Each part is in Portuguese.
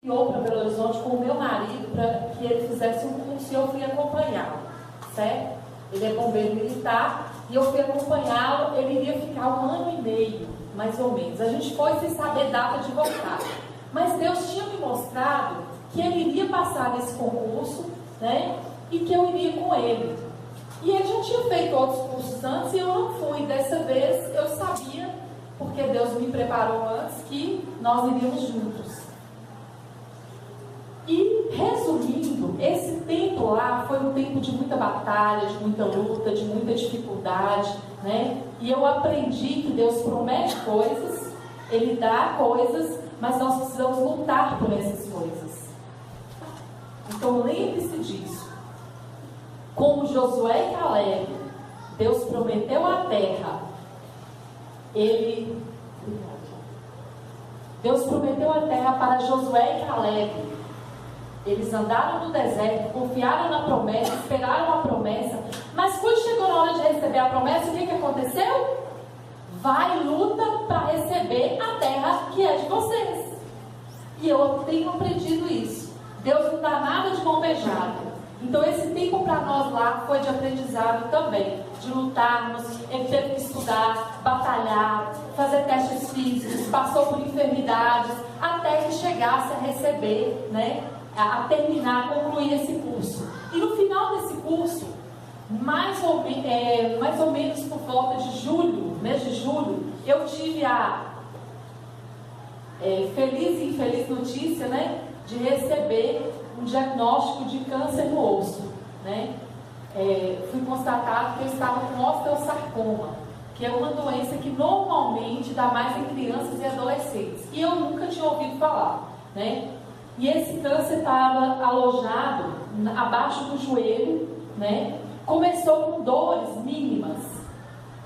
para Belo Horizonte com o meu marido para que ele fizesse um curso e eu fui acompanhá-lo, certo? Ele é bombeiro militar e eu fui acompanhá-lo. Ele iria ficar 1 ano e meio, mais ou menos. A gente foi sem saber data de voltar, mas Deus tinha me mostrado que ele iria passar nesse concurso, né? E que eu iria com ele. E ele já tinha feito outros cursos antes e eu não fui. Dessa vez eu sabia, porque Deus me preparou antes, que nós iríamos juntos. E, resumindo, esse tempo lá foi um tempo de muita batalha, de muita luta, de muita dificuldade, né? E eu aprendi que Deus promete coisas, Ele dá coisas, mas nós precisamos lutar por essas coisas. Então, lembre-se disso. Como Josué e Caleb, Deus prometeu a terra. Deus prometeu a terra para Josué e Caleb. Eles andaram no deserto, confiaram na promessa, esperaram a promessa, mas quando chegou na hora de receber a promessa, o que aconteceu? Vai, luta para receber a terra que é de vocês. E eu tenho aprendido isso. Deus não dá nada de mão beijada. Então esse tempo para nós lá foi de aprendizado também, de lutarmos. Ele teve que estudar, batalhar, fazer testes físicos, passou por enfermidades, até que chegasse a receber, né? A terminar, a concluir esse curso. E no final desse curso, mais ou menos por volta de julho, mês de julho, eu tive a feliz e infeliz notícia, né, de receber um diagnóstico de câncer no osso, né? Fui constatado que eu estava com osteosarcoma, que é uma doença que normalmente dá mais em crianças e adolescentes. E eu nunca tinha ouvido falar, né? E esse câncer estava alojado abaixo do joelho, né? Começou com dores mínimas.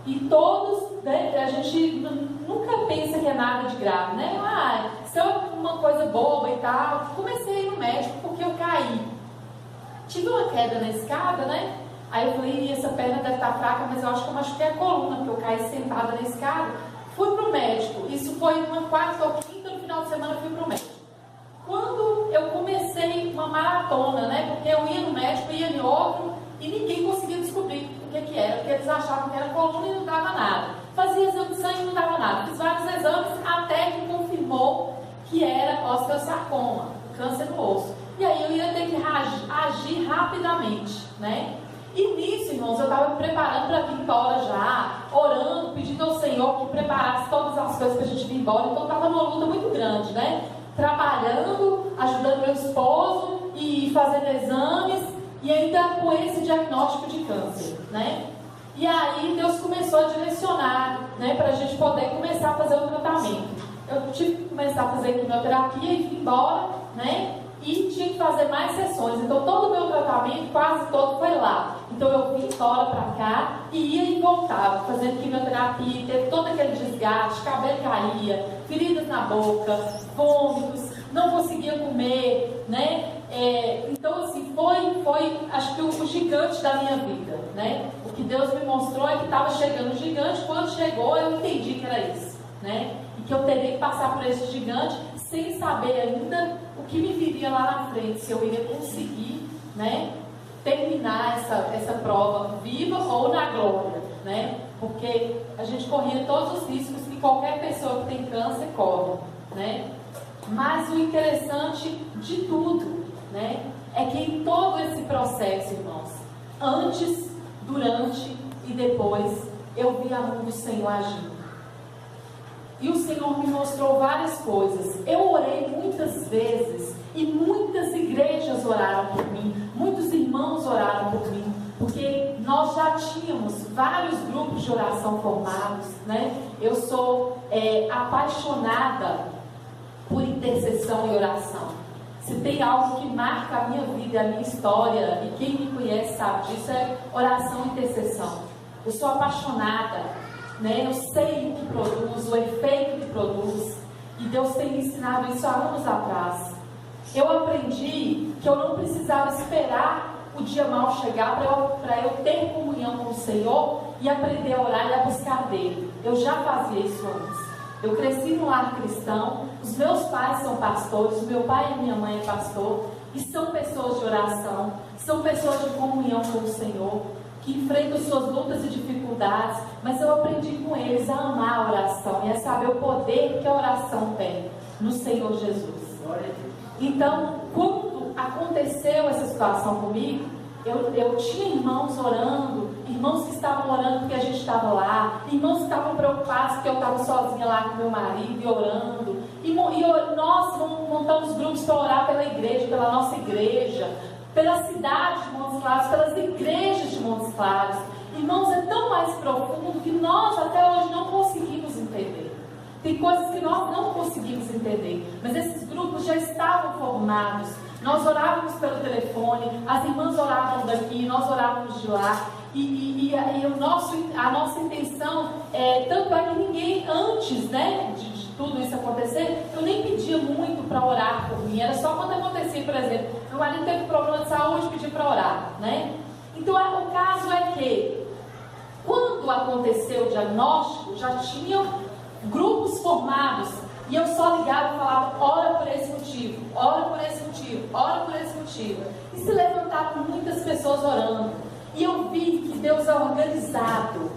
E todos, né? A gente nunca pensa que é nada de grave, né? Isso é uma coisa boba e tal. Comecei a ir no médico porque eu caí. Tive uma queda na escada, né? Aí eu falei, essa perna deve estar fraca, mas eu acho que eu machuquei a coluna, porque eu caí sentada na escada. Fui pro médico. Isso foi uma quarta ou quinta, no final de semana eu fui pro médico. Quando eu comecei uma maratona, né? Porque eu ia no médico, ia em outro, e ninguém conseguia descobrir o que era, porque eles achavam que era coluna e não dava nada. Fazia exame de sangue e não dava nada. Fiz vários exames até que confirmou que era osteosarcoma, câncer no osso. E aí eu ia ter que agir rapidamente, né? E nisso, irmãos, eu estava me preparando para vir embora já, orando, pedindo ao Senhor que preparasse todas as coisas para a gente vir embora. Então estava numa luta muito grande, né? Trabalhando, ajudando meu esposo e fazendo exames e ainda com esse diagnóstico de câncer, né? E aí Deus começou a direcionar, né, para a gente poder começar a fazer o tratamento. Eu tive que começar a fazer quimioterapia e vir embora, né? E tinha que fazer mais sessões. Então todo o meu tratamento, quase todo, foi lá. Então eu vim embora para cá e ia e voltava, fazendo quimioterapia, teve todo aquele desgaste, cabelo caía, feridas na boca, vômitos, não conseguia comer, né? Então assim, foi acho que o gigante da minha vida, né? O que Deus me mostrou é que estava chegando o gigante. Quando chegou eu entendi que era isso, né? E que eu teria que passar por esse gigante sem saber ainda o que me viria lá na frente, se eu iria conseguir, né, terminar essa prova viva ou na glória, né? Porque a gente corria todos os riscos que qualquer pessoa que tem câncer corre, né? Mas o interessante de tudo, né, é que em todo esse processo, irmãos, antes, durante e depois, eu vi a mão do Senhor agindo. E o Senhor me mostrou várias coisas. Eu orei muitas vezes e muitas igrejas oraram por mim, muitos irmãos oraram por mim, porque nós já tínhamos vários grupos de oração formados, né? Eu sou apaixonada por intercessão e oração. Se tem algo que marca a minha vida, a minha história, e quem me conhece sabe disso, é oração e intercessão. Eu sou apaixonada, né? Eu sei o que produz, o efeito que produz, e Deus tem me ensinado isso há anos atrás. Eu aprendi que eu não precisava esperar o dia mau chegar para eu ter comunhão com o Senhor e aprender a orar e a buscar dele. Eu já fazia isso antes. Eu cresci num lar cristão, os meus pais são pastores, o meu pai e minha mãe é pastor, e são pessoas de oração, são pessoas de comunhão com o Senhor, que enfrentam suas lutas e dificuldades, mas eu aprendi com eles a amar a oração e a saber o poder que a oração tem no Senhor Jesus. Então, quando aconteceu essa situação comigo, eu tinha irmãos orando, irmãos que estavam orando porque a gente estava lá, irmãos que estavam preocupados porque eu estava sozinha lá com meu marido e orando, nós montamos grupos para orar pela igreja, pela nossa igreja, pela cidade de Montes Claros, pelas igrejas de Montes Claros. Irmãos, é tão mais profundo que nós até hoje não conseguimos entender. Tem coisas que nós não conseguimos entender, mas esses grupos já estavam formados. Nós orávamos pelo telefone, as irmãs oravam daqui, nós orávamos de lá. A nossa intenção, tanto é que ninguém, antes, né, de tudo isso acontecer, eu nem pedia muito para orar por mim. Era só quando acontecia, por exemplo, meu marido teve problema de saúde e pedia para orar, né? Então, o caso é que, quando aconteceu o diagnóstico, já tinham grupos formados, e eu só ligava e falava: ora por esse motivo, ora por esse motivo, ora por esse motivo. E se levantaram muitas pessoas orando. E eu vi que Deus é organizado.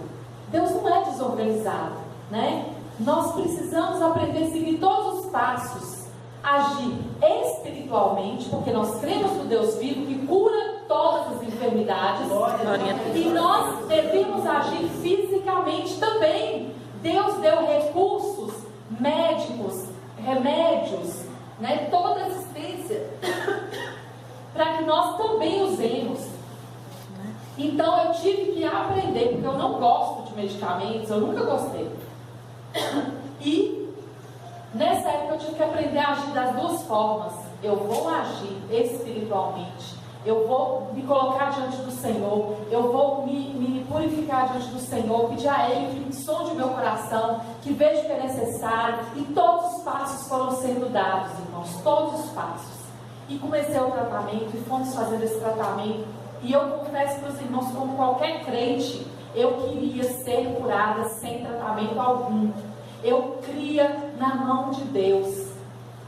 Deus não é desorganizado, né? Nós precisamos aprender a seguir todos os passos, agir espiritualmente, porque nós cremos no Deus vivo que cura todas as enfermidades. E nós devemos agir fisicamente também. Deus deu recursos médicos, remédios, né, toda assistência para que nós também usemos. Então eu tive que aprender, porque eu não gosto de medicamentos, eu nunca gostei. E nessa época eu tive que aprender a agir das duas formas. Eu vou agir espiritualmente, eu vou me colocar diante do Senhor, eu vou me purificar diante do Senhor, pedir a Ele que sonde o meu coração, que veja o que é necessário. E todos os passos foram sendo dados, irmãos, todos os passos. E comecei o tratamento, e fomos fazendo esse tratamento. E eu confesso para os irmãos, como qualquer crente, eu queria ser curada sem tratamento algum. Eu cria na mão de Deus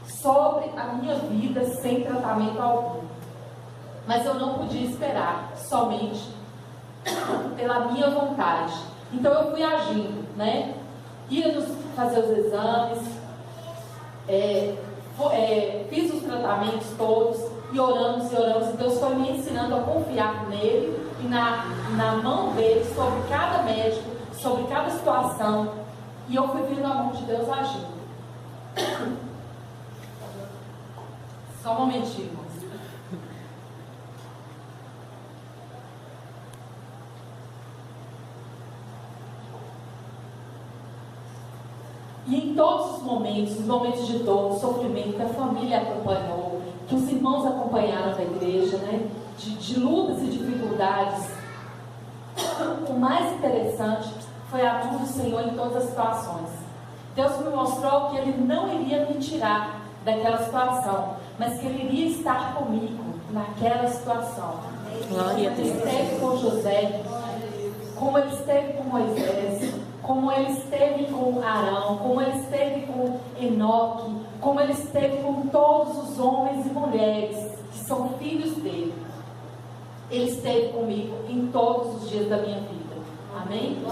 sobre a minha vida sem tratamento algum. Mas eu não podia esperar somente pela minha vontade. Então eu fui agindo, né? Íamos fazer os exames, fiz os tratamentos todos, e oramos, e Deus foi me ensinando a confiar nele e na mão dele, sobre cada médico, sobre cada situação. E eu fui vendo a mão de Deus agindo. Só um momentinho, irmãos. E em todos os momentos de dor, sofrimento, que a família acompanhou, que os irmãos acompanharam da igreja, né? De lutas e dificuldades, o mais interessante foi a mão do Senhor em todas as situações. Deus me mostrou que Ele não iria me tirar daquela situação, mas que Ele iria estar comigo naquela situação. Glória a Deus. Ele esteve com José, como Ele esteve com Moisés, como Ele esteve com Arão, como Ele esteve com Enoque, como Ele esteve com todos os homens e mulheres que são filhos dele. Ele esteve comigo em todos os dias da minha vida. Amém?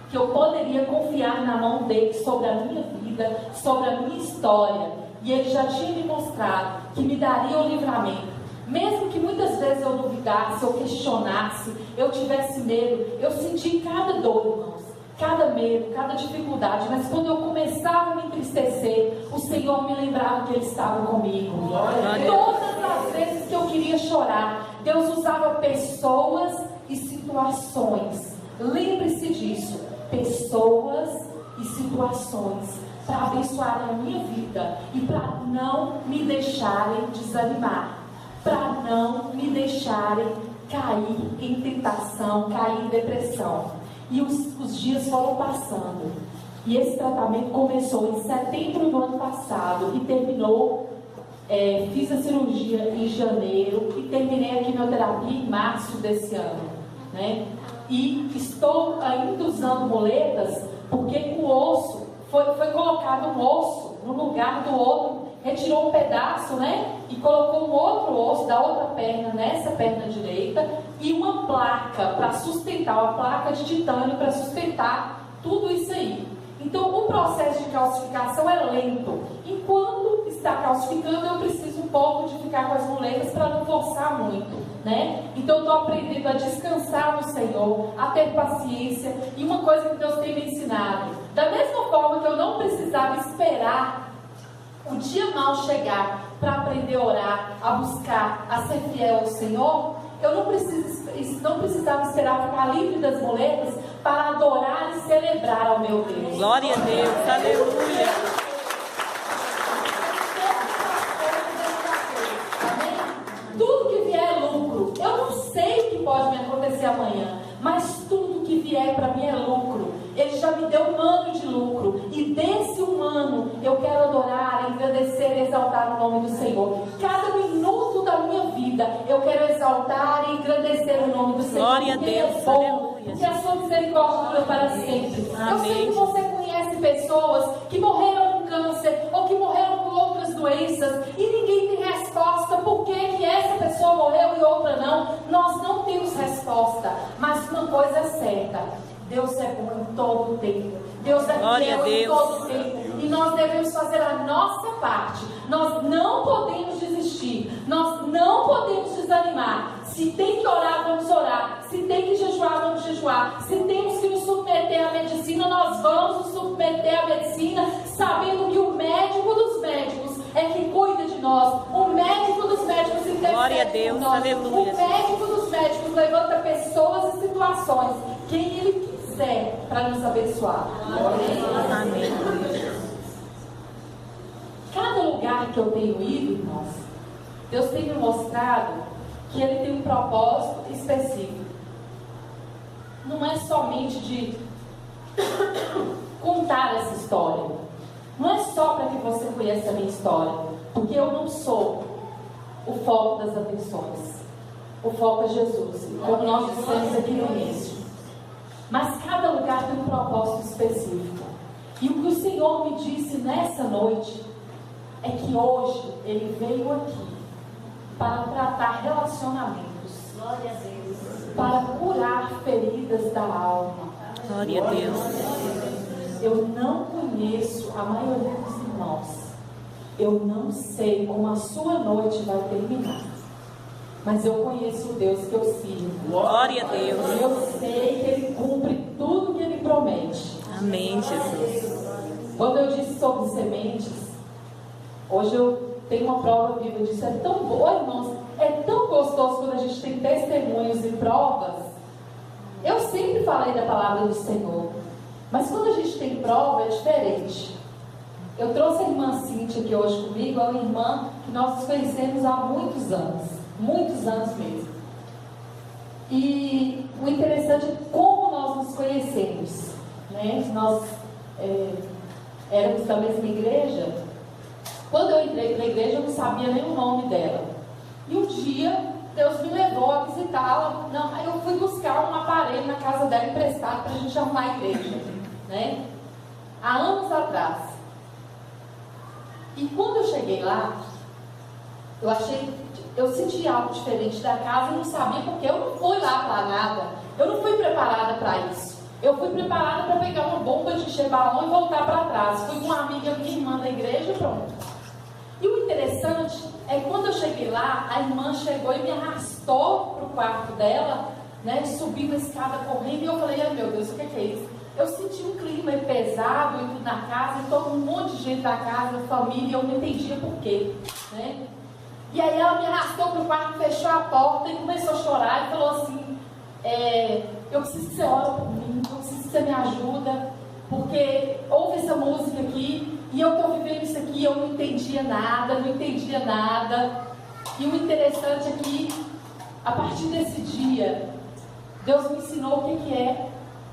Que eu poderia confiar na mão dele sobre a minha vida, sobre a minha história. E ele já tinha me mostrado que me daria o livramento. Mesmo que muitas vezes eu duvidasse, eu questionasse, eu tivesse medo, eu senti cada dor, irmãos, cada medo, cada dificuldade, mas quando eu começava a me entristecer, o Senhor me lembrava que Ele estava comigo. Todas as vezes que eu queria chorar, Deus usava pessoas e situações. Lembre-se disso, pessoas e situações, para abençoar a minha vida e para não me deixarem desanimar, para não me deixarem cair em tentação, cair em depressão. E os dias foram passando. E esse tratamento começou em setembro do ano passado e terminou, fiz a cirurgia em janeiro e terminei a quimioterapia em março desse ano, né? E estou ainda usando muletas, porque o osso, foi colocado um osso no lugar do outro, retirou um pedaço, né? E colocou um outro osso da outra perna, nessa perna direita, e uma placa para sustentar, uma placa de titânio para sustentar tudo isso aí. Então, o processo de calcificação é lento. Enquanto está calcificando, eu preciso um pouco de ficar com as muletas para não forçar muito, né? Então, eu estou aprendendo a descansar no Senhor, a ter paciência. E uma coisa que Deus tem me ensinado, da mesma forma que eu não precisava esperar o dia mau chegar para aprender a orar, a buscar, a ser fiel ao Senhor, eu não precisava esperar ficar livre das muletas para adorar e celebrar ao meu Deus. Glória a Deus, aleluia. Tudo que vier é lucro. Eu não sei o que pode me acontecer amanhã, mas tudo que vier para mim é lucro. Ele já me deu um ano de lucro, e desse um ano eu quero adorar, agradecer e exaltar o nome do Senhor. Cada minuto da minha vida eu quero exaltar e agradecer o nome do Senhor. Glória a Deus, aleluia. Porque a sua misericórdia dura para sempre. Amém. Eu sei que você conhece pessoas que morreram com câncer ou que morreram com outras doenças e ninguém tem resposta por que essa pessoa morreu e outra não. Nós não temos resposta, mas uma coisa é certa: Deus é bom em todo o tempo. Deus é fiel em todo o tempo. E nós devemos fazer a nossa parte. Nós não podemos desistir. Nós não podemos desanimar. Se tem que orar, vamos orar. Se tem que jejuar, vamos jejuar. Se temos que nos submeter à medicina, nós vamos nos submeter à medicina, sabendo que o médico dos médicos é que cuida de nós. O médico dos médicos intercede por nós. Aleluia. O médico dos médicos levanta pessoas e situações quem Ele quiser para nos abençoar. Amém. Cada lugar que eu tenho ido, irmãos, Deus tem me mostrado que Ele tem um propósito específico. Não é somente de contar essa história. Não é só para que você conheça a minha história, porque eu não sou o foco das atenções. O foco é Jesus, como nós dissemos aqui no início. Mas cada lugar tem um propósito específico. E o que o Senhor me disse nessa noite é que hoje Ele veio aqui para tratar relacionamentos, Glória a Deus. para curar feridas da alma. Glória a Deus. Eu não conheço a maioria dos irmãos. Eu não sei como a sua noite vai terminar. Mas eu conheço o Deus que eu sirvo. Glória a Deus. Eu sei que Ele cumpre tudo que Ele promete. Amém, Jesus. Quando eu disse sobre sementes, hoje eu tenho uma prova viva disso. É tão bom, irmãos, é tão gostoso quando a gente tem testemunhos e provas. Eu sempre falei da palavra do Senhor, mas quando a gente tem prova é diferente. Eu trouxe a irmã Cíntia aqui hoje comigo, é uma irmã que nós nos conhecemos há muitos anos mesmo. E o interessante é como nós nos conhecemos, né? Nós éramos da mesma igreja. Quando eu entrei na igreja, eu não sabia nem o nome dela. E um dia, Deus me levou a visitá-la. Aí eu fui buscar um aparelho na casa dela emprestado para a gente arrumar a igreja, né? Há anos atrás. E quando eu cheguei lá, eu senti algo diferente da casa e não sabia porque eu não fui lá para nada. Eu não fui preparada para isso. Eu fui preparada para pegar uma bomba de encher balão e voltar para trás. Fui com uma amiga minha, irmã da igreja, e pronto. E o interessante é que quando eu cheguei lá, a irmã chegou e me arrastou para o quarto dela, né, subindo a escada correndo, e eu falei: ai meu Deus, o que é isso? Eu senti um clima pesado e tudo na casa, e todo um monte de gente da casa, família, e eu não entendia por quê, né? E aí ela me arrastou para o quarto, fechou a porta e começou a chorar e falou assim: eu preciso que você ore por mim, eu preciso que você me ajuda, porque ouve essa música aqui e eu estou vivendo isso aqui, eu não entendia nada. E o interessante é que a partir desse dia Deus me ensinou o que é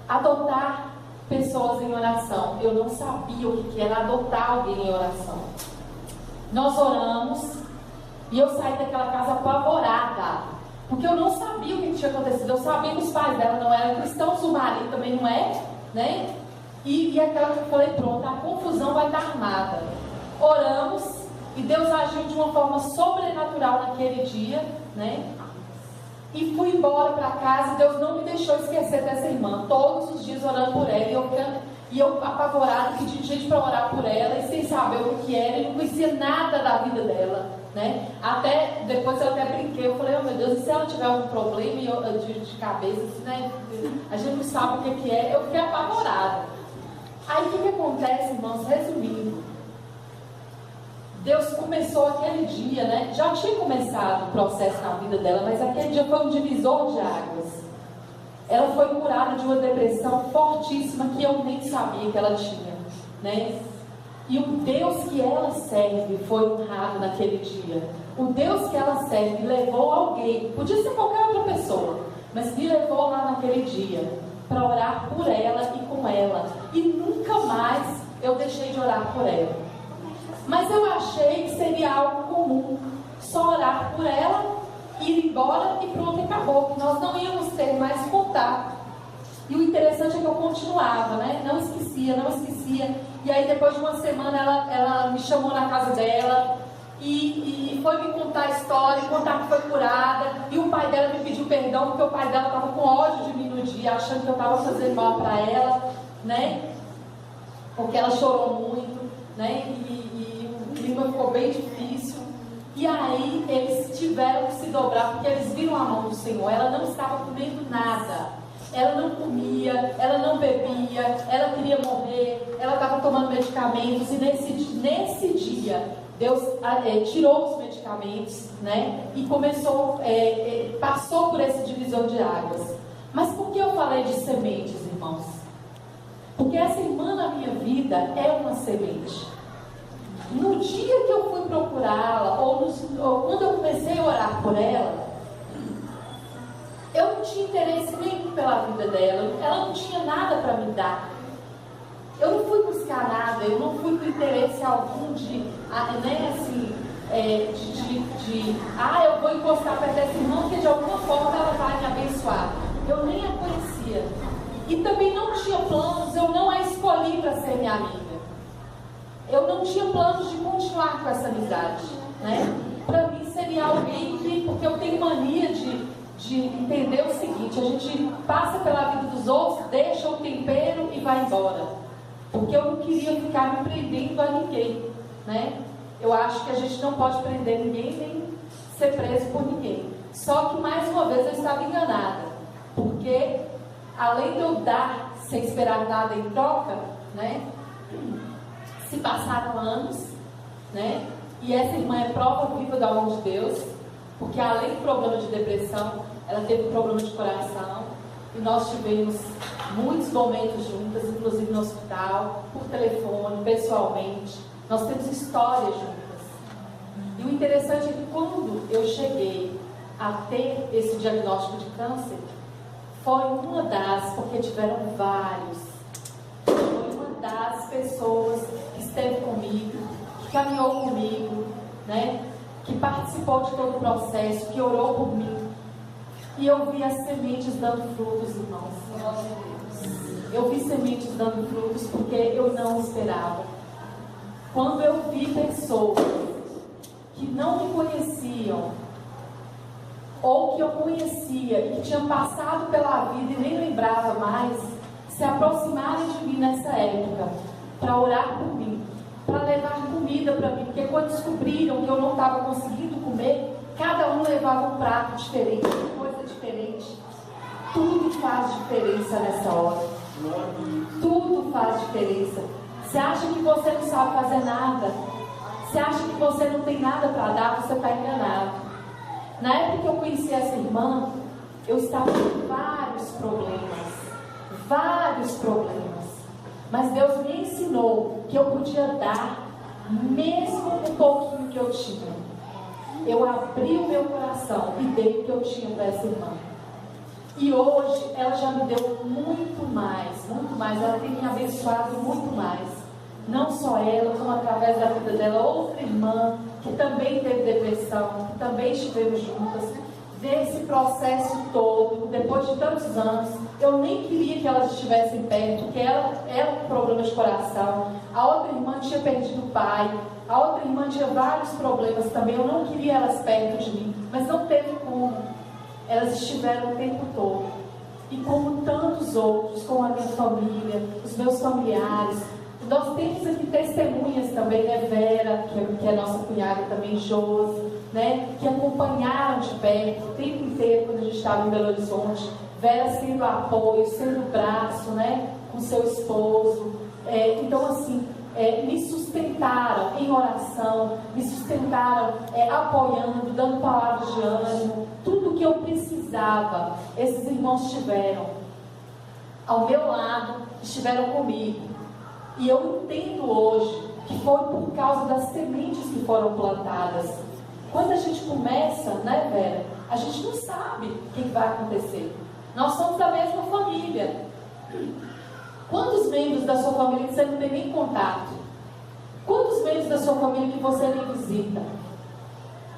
adotar pessoas em oração. Eu não sabia o que era adotar alguém em oração. Nós oramos e eu saí daquela casa apavorada, porque eu não sabia o que tinha acontecido. Eu sabia que os pais dela não eram cristãos, o marido também não é, né? E aquela que eu falei, pronto, a confusão vai estar armada. Oramos e Deus agiu de uma forma sobrenatural naquele dia, né? E fui embora para casa e Deus não me deixou esquecer dessa irmã. Todos os dias orando por ela e eu apavorada, pedindo gente para orar por ela e sem saber o que era, e não conhecia nada da vida dela, né? Até, depois eu até brinquei, eu falei, oh meu Deus, e se ela tiver algum problema de cabeça, assim, né? A gente não sabe o que é, eu fiquei apavorada. Aí o que acontece, irmãos, resumindo, Deus começou aquele dia, né? Já tinha começado o processo na vida dela, mas aquele dia foi um divisor de águas. Ela foi curada de uma depressão fortíssima que eu nem sabia que ela tinha, né? E o Deus que ela serve foi honrado naquele dia. O Deus que ela serve levou alguém, podia ser qualquer outra pessoa, mas me levou lá naquele dia para orar por ela e com ela. E nunca mais eu deixei de orar por ela. Mas eu achei que seria algo comum, só orar por ela, ir embora e pronto, acabou, que nós não íamos ter mais contato. E o interessante é que eu continuava, né? Não esquecia. E aí depois de uma semana ela me chamou na casa dela e foi me contar a história, contar que foi curada. E o pai dela me pediu perdão porque o pai dela estava com ódio de mim no dia, achando que eu estava fazendo mal para ela, né? Porque ela chorou muito, né? E o clima ficou bem difícil. E aí eles tiveram que se dobrar, porque eles viram a mão do Senhor. Ela não estava comendo nada, ela não comia, ela não bebia, ela queria morrer, ela estava tomando medicamentos. E nesse dia Deus tirou os medicamentos, né? E começou, passou por esse divisor de águas. Mas por que eu falei de sementes, irmãos? Porque essa irmã na minha vida é uma semente. No dia que eu fui procurá-la, ou quando eu comecei a orar por ela, eu não tinha interesse nenhum pela vida dela, ela não tinha nada para me dar. Eu não fui buscar nada, eu não fui com interesse algum eu vou encostar perto dessa irmã, porque de alguma forma ela vai me abençoar. Eu nem a conhecia. E também não tinha planos, eu não a escolhi para ser minha amiga. Eu não tinha planos de continuar com essa amizade, né? Para mim seria alguém que, porque eu tenho mania de entender o seguinte: a gente passa pela vida dos outros, deixa o tempero e vai embora. Porque eu não queria ficar me prendendo a ninguém, né? Eu acho que a gente não pode prender ninguém, nem ser preso por ninguém. Só que mais uma vez eu estava enganada, porque além de eu dar sem esperar nada em troca, né? Se passaram anos, né? E essa irmã é prova viva do amor de Deus, porque além do problema de depressão, ela teve um problema de coração, e nós tivemos muitos momentos juntas, inclusive no hospital, por telefone, pessoalmente. Nós temos histórias juntas. E o interessante é que quando eu cheguei a ter esse diagnóstico de câncer, foi uma das, porque tiveram vários, foi uma das pessoas que esteve comigo, que caminhou comigo, né? Que participou de todo o processo, que orou por mim. E eu vi as sementes dando frutos, irmãos. Eu vi sementes dando frutos porque eu não esperava. Quando eu vi pessoas que não me conheciam, ou que eu conhecia e que tinham passado pela vida e nem lembrava mais, se aproximarem de mim nessa época para orar por mim, para levar comida para mim, porque quando descobriram que eu não estava conseguindo comer, cada um levava um prato diferente, uma coisa diferente. Tudo faz diferença nessa hora. Tudo faz diferença. Você acha que você não sabe fazer nada? Você acha que você não tem nada para dar? Você está enganado. Na época que eu conheci essa irmã, eu estava com vários problemas. Mas Deus me ensinou que eu podia dar, mesmo um pouquinho que eu tinha. Eu abri o meu coração e dei o que eu tinha para essa irmã. E hoje ela já me deu muito mais. Ela tem me abençoado muito mais. Não só ela, como através da vida dela, outra irmã que também teve depressão, que também estivemos juntas. ver esse processo todo, depois de tantos anos. Eu nem queria que elas estivessem perto, porque ela com problema de coração, a outra irmã tinha perdido o pai, a outra irmã tinha vários problemas também. Eu não queria elas perto de mim, mas não teve como. Elas estiveram o tempo todo. E como tantos outros, com a minha família, os meus familiares. Nós temos aqui testemunhas também, né? Vera, que é nossa cunhada também, Josi, né? Que acompanharam de perto o tempo inteiro quando a gente estava em Belo Horizonte. Vera sendo apoio, sendo braço, né? Com seu esposo. Então, assim, me sustentaram em oração, me sustentaram apoiando, dando palavras de ânimo. Tudo que eu precisava, esses irmãos tiveram ao meu lado, estiveram comigo. E eu entendo hoje que foi por causa das sementes que foram plantadas. Quando a gente começa, né, Vera, a gente não sabe o que vai acontecer. Nós somos da mesma família. Quantos membros da sua família que você não tem nem contato? Quantos membros da sua família que você nem visita?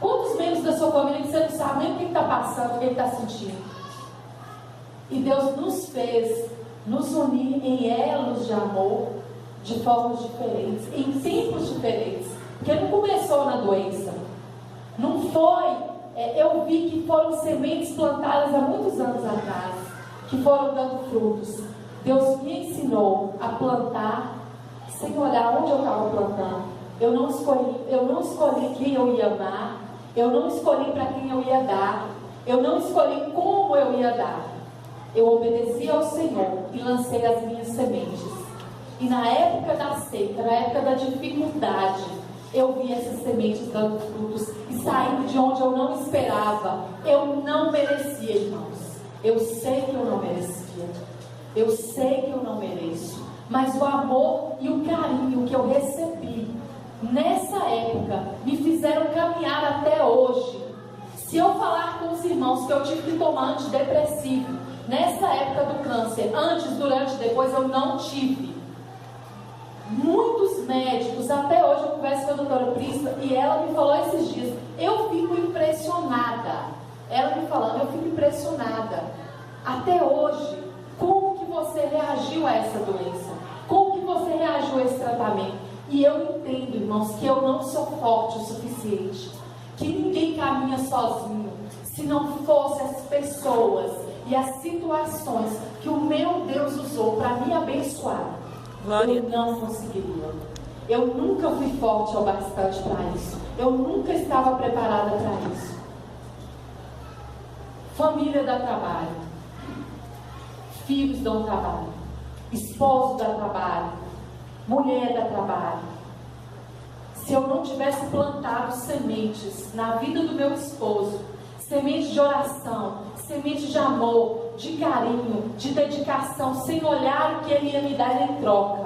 Quantos membros da sua família que você não sabe nem o que está passando, o que está sentindo? E Deus nos fez nos unir em elos de amor, de formas diferentes, em tempos diferentes. Porque não começou na doença. Não foi. Eu vi que foram sementes plantadas há muitos anos atrás, que foram dando frutos. Deus me ensinou a plantar sem olhar onde eu estava plantando. Eu não escolhi quem eu ia amar. Eu não escolhi para quem eu ia dar. Eu não escolhi como eu ia dar. Eu obedeci ao Senhor e lancei as minhas sementes. E na época da seca, na época da dificuldade, eu vi essas sementes dando frutos e saindo de onde eu não esperava. Eu não merecia, irmãos. Eu sei que eu não merecia. Eu sei que eu não mereço. Mas o amor e o carinho que eu recebi nessa época me fizeram caminhar até hoje. Se eu falar com os irmãos que eu tive que tomar antidepressivo nessa época do câncer, antes, durante, depois, eu não tive. Muitos médicos, até hoje eu converso com a doutora Prisca e ela me falou esses dias, eu fico impressionada. Ela me falando, eu fico impressionada. Até hoje, como que você reagiu a essa doença? Como que você reagiu a esse tratamento? E eu entendo, irmãos, que eu não sou forte o suficiente, que ninguém caminha sozinho, se não fossem as pessoas e as situações que o meu Deus usou para me abençoar. Glória. Eu não conseguiria. Eu nunca fui forte o bastante para isso. Eu nunca estava preparada para isso. Família dá trabalho. Filhos dão trabalho. Esposo dá trabalho. Mulher dá trabalho. Se eu não tivesse plantado sementes na vida do meu esposo, sementes de oração, sementes de amor, de carinho, de dedicação, sem olhar o que ele ia me dar em troca,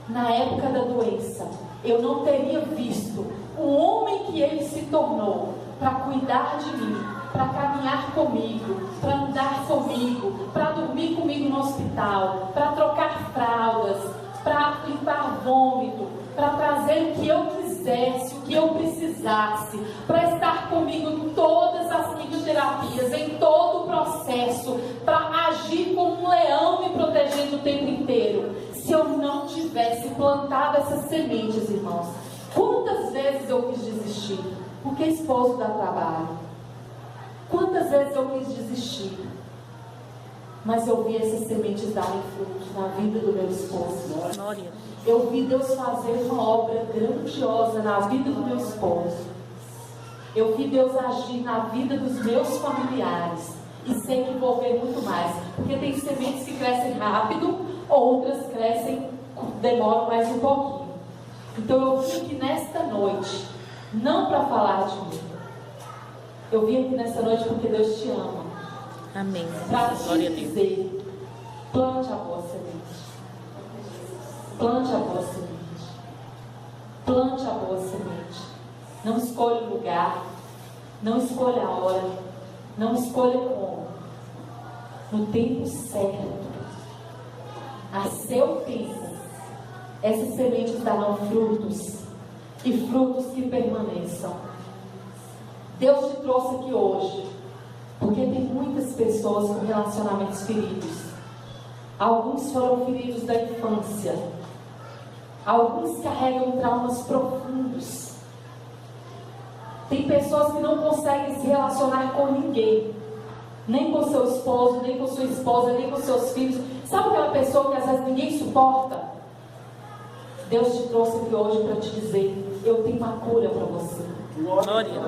na época da doença, eu não teria visto o homem que ele se tornou para cuidar de mim, para caminhar comigo, para andar comigo, para dormir comigo no hospital, para trocar fraldas, para limpar vômito, para trazer o que eu quisesse, o que eu precisasse, para estar comigo em todas as quimioterapias, em todo o processo, para agir como um leão me protegendo o tempo inteiro. Se eu não tivesse plantado essas sementes, irmãos, quantas vezes eu quis desistir? Porque esposo dá trabalho. Quantas vezes eu quis desistir? Mas eu vi essas sementes darem frutos na vida do meu esposo. Glória. Eu vi Deus fazer uma obra grandiosa na vida do meu esposo. Eu vi Deus agir na vida dos meus familiares. E sei que vou ver muito mais. Porque tem sementes que crescem rápido, outras crescem, demoram mais um pouquinho. Então eu vim aqui nesta noite, não para falar de mim. Eu vim aqui nesta noite porque Deus te ama. Amém. Para Glória te a Deus. dizer, plante a boa semente. Plante a boa semente. Plante a boa semente. Não escolha o lugar. Não escolha a hora. Não escolha como. No tempo certo. A seu tempo. Essas sementes darão frutos. E frutos que permaneçam. Deus te trouxe aqui hoje Porque tem muitas pessoas com relacionamentos feridos. Alguns foram feridos da infância. Alguns carregam traumas profundos. Tem pessoas que não conseguem se relacionar com ninguém. Nem com seu esposo, nem com sua esposa, nem com seus filhos. Sabe aquela pessoa que às vezes ninguém suporta? Deus te trouxe aqui hoje para te dizer: eu tenho uma cura para você. Glória.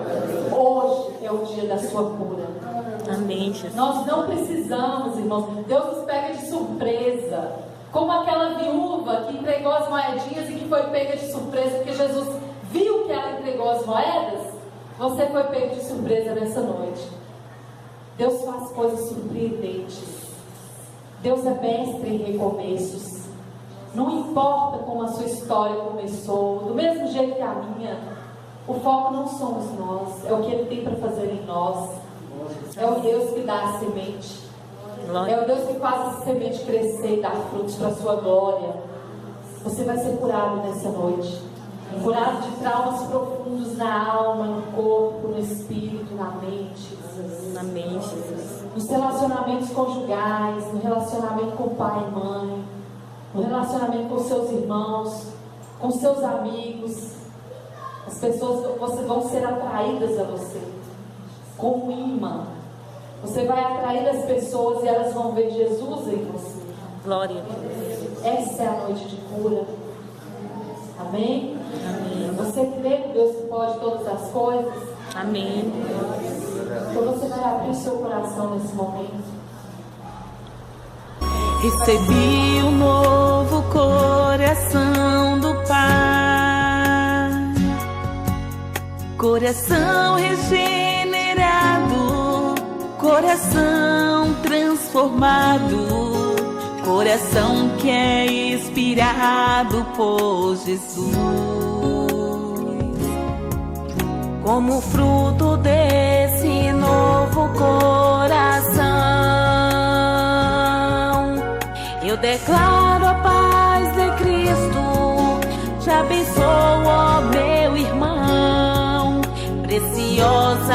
Hoje é o dia da sua cura. Amém, Jesus. Nós não precisamos, irmãos. Deus nos pega de surpresa. Como aquela viúva que entregou as moedinhas e que foi pega de surpresa porque Jesus viu que ela entregou as moedas. Você foi pego de surpresa nessa noite. Deus faz coisas surpreendentes. Deus é mestre em recomeços. Não importa como a sua história começou, do mesmo jeito que a minha, o foco não somos nós, é o que Ele tem para fazer em nós. É o Deus que dá a semente. É o Deus que faz essa semente crescer e dar frutos para a sua glória. Você vai ser curado nessa noite. Curado de traumas profundos na alma, no corpo, no espírito, na mente. Amém, Jesus. Nos relacionamentos conjugais, no relacionamento com pai e mãe, no relacionamento com seus irmãos, com seus amigos. As pessoas vão ser atraídas a você como um imã. Você vai atrair as pessoas e elas vão ver Jesus em você. Glória a Deus. Essa é a noite de cura. Amém? Amém. Você crê que Deus pode todas as coisas? Amém. Então você vai abrir o seu coração nesse momento. Recebi um novo coração do Pai, coração regenerado, coração transformado, coração que é inspirado por Jesus. Como fruto desse novo coração, eu declaro a paz de Cristo. Te abençoo, ó meu irmão. Preciosa